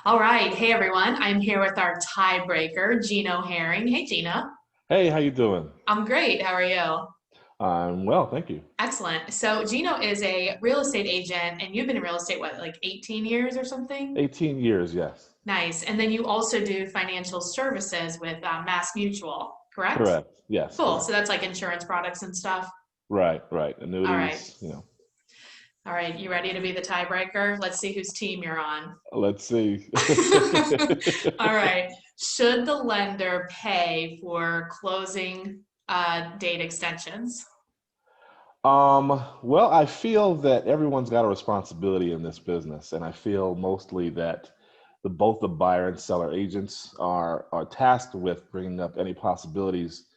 All right. Hey, everyone. I'm here with our tiebreaker, Gino Herring. Hey, Gina. Hey, how you doing? I'm great. How are you? I'm well, thank you. Excellent. So, Gino is a real estate agent, and you've been in real estate, what, like 18 years or something? 18 years, yes. Nice. And then you also do financial services with Mass Mutual, correct? Correct. Yes, Cool. So correct. that's like insurance products and stuff. Right, right. All right. Annuities. All right. You ready to be the tiebreaker? Let's see whose team you're on. Let's see. All right. Should the lender pay for closing date extensions? Well, I feel that everyone's got a responsibility in this business, and I feel mostly that both the buyer and seller agents are tasked with bringing up any possibilities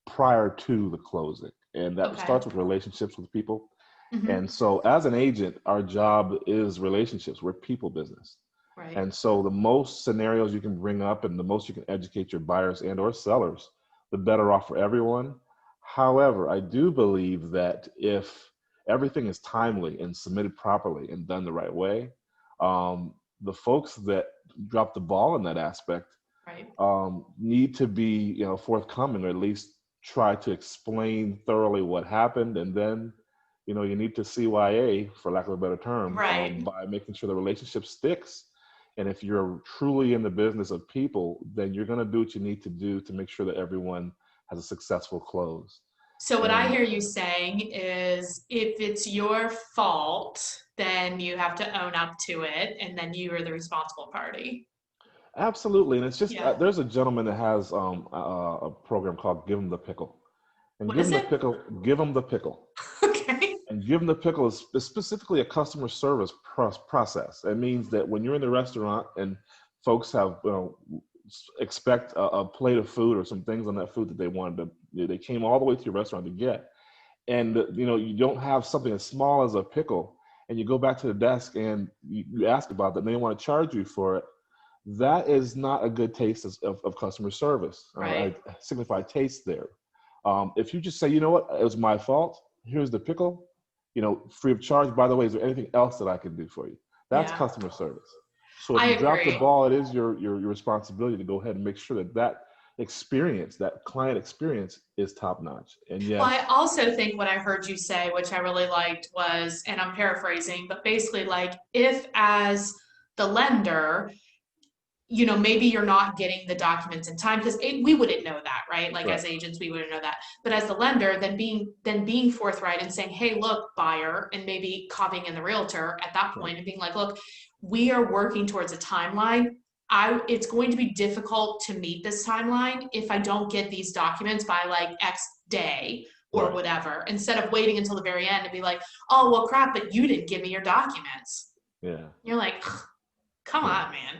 prior to the closing, and that Okay. starts with relationships with people. Hmm. And so, as an agent, our job is relationships. We're people business. Right. And so the most scenarios you can bring up and the most you can educate your buyers and or sellers, the better off for everyone. However, I do believe that if everything is timely and submitted properly and done the right way, the folks that drop the ball in that aspect Right. need to be, forthcoming, or at least try to explain thoroughly what happened, and then, you need to CYA, for lack of a better term, Right. by making sure the relationship sticks. And if you're truly in the business of people, then you're going to do what you need to do to make sure that everyone has a successful close. So what I And hear you saying is if it's your fault, then you have to own up to it, and then you are the responsible party. absolutely, and it's just Yeah. there's a gentleman that has a program called "Give 'em the Pickle," and What is it? give 'em the pickle. Okay. And give them the pickle is specifically a customer service process. It means that when you're in the restaurant and folks have, expect a plate of food or some things on that food that they wanted to, they came all the way to your restaurant to get, and you don't have something as small as a pickle, and you go back to the desk and you ask about that, and they want to charge you for it. That is not a good taste of customer service. I Right. signify taste there. If you just say, you know what, it was my fault. Here's the pickle, free of charge. By the way, is there anything else that I can do for you? That's Yeah. customer service. So if I you drop the agree. ball, it is your responsibility to go ahead and make sure that experience, that client experience, is top notch. And Well, I yes, also think what I heard you say, which I really liked, was, and I'm paraphrasing, but basically, like, if as the lender, maybe you're not getting the documents in time because we wouldn't know that, right? Like as right, agents, we wouldn't know that. But as the lender, then being forthright and saying, "Hey, look, buyer," and maybe copying in the realtor at that right, point and being like, "Look, we are working towards a timeline. It's going to be difficult to meet this timeline if I don't get these documents by like X day." Or right, whatever, instead of waiting until the very end and be like, "Oh, well, crap, but you didn't give me your documents." yeah, You're like, "Come yeah. on, man."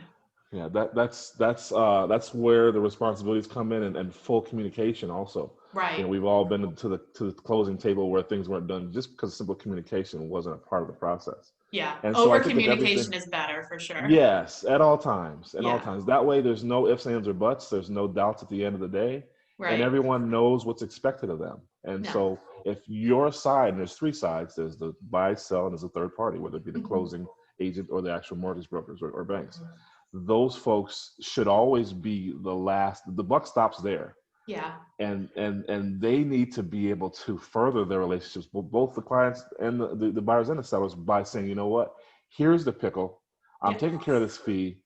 Yeah, that's where the responsibilities come in, and full communication also. Right. We've all been to the closing table where things weren't done just because simple communication wasn't a part of the process. Yeah. And so I Over think if communication everything, is better for sure. yes, at all Yeah. times. That way there's no ifs, ands, or buts. There's no doubts at the end of the day, and Right. everyone knows what's expected of them. And Yeah. so if your side, and there's three sides, there's the buy, sell, and there's a third party, whether it be the Mhm. closing agent or the actual mortgage brokers or banks. Those folks should always be the last. The buck stops there, Yeah. and they need to be able to further their relationships with both the clients and the buyers and the sellers by saying, you know what, here's the pickle. I'm Yeah. taking care of this fee.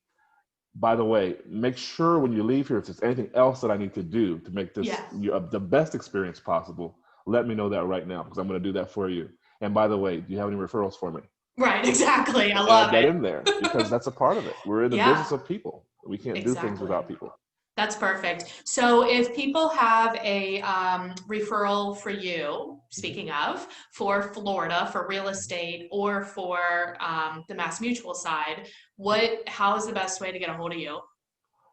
By the way, make sure when you leave here, if there's anything else that I need to do to make this Yeah. the best experience possible, let me know that right now, because I'm going to do that for you. And by the way, do you have any referrals for me? Right. Exactly. I Add love that it. in there, because that's a part of it. We're in the Yeah. business of people. We can't do things Exactly. without people. That's perfect. So if people have a referral for you, Mhm, speaking of, for Florida for real mhm. estate or for the Mass Mutual side, how is the best way to get a hold of you?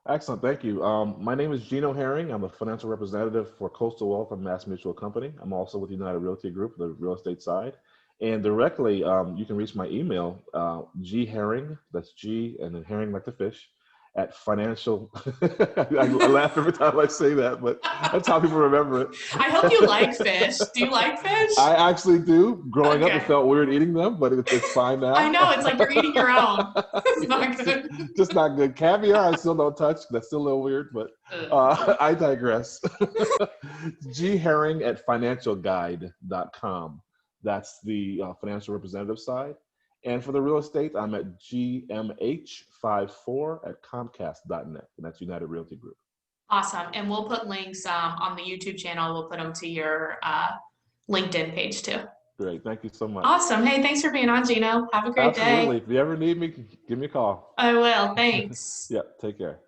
Excellent, thank you. My name is Gino Herring. I'm a financial representative for Coastal Wealth and Mass Mutual Company. I'm also with United Realty Group, the real estate side. And directly, you can reach my email, gherring, that's G and then herring like the fish, at financial. I laugh every time I say that, but that's how people remember it. I hope you like fish. Do you like fish? I actually do. Growing up, it Okay. felt weird eating them, but it's fine now. I know, it's like you're eating your own. It's not Yes, good. just not good. Caviar, I still don't touch. That's still a little weird, but I digress. G Herring at financialguide.com. That's the financial representative side. And for the real estate, I'm at gmh54 at comcast.net. And that's United Realty Group. Awesome. And we'll put links on the YouTube channel. We'll put them to your LinkedIn page too. Great. Thank you so much. Awesome. Hey, thanks for being on, Gino. Have a great Absolutely. day. If you ever need me, give me a call. I will. Thanks. Yeah, take care.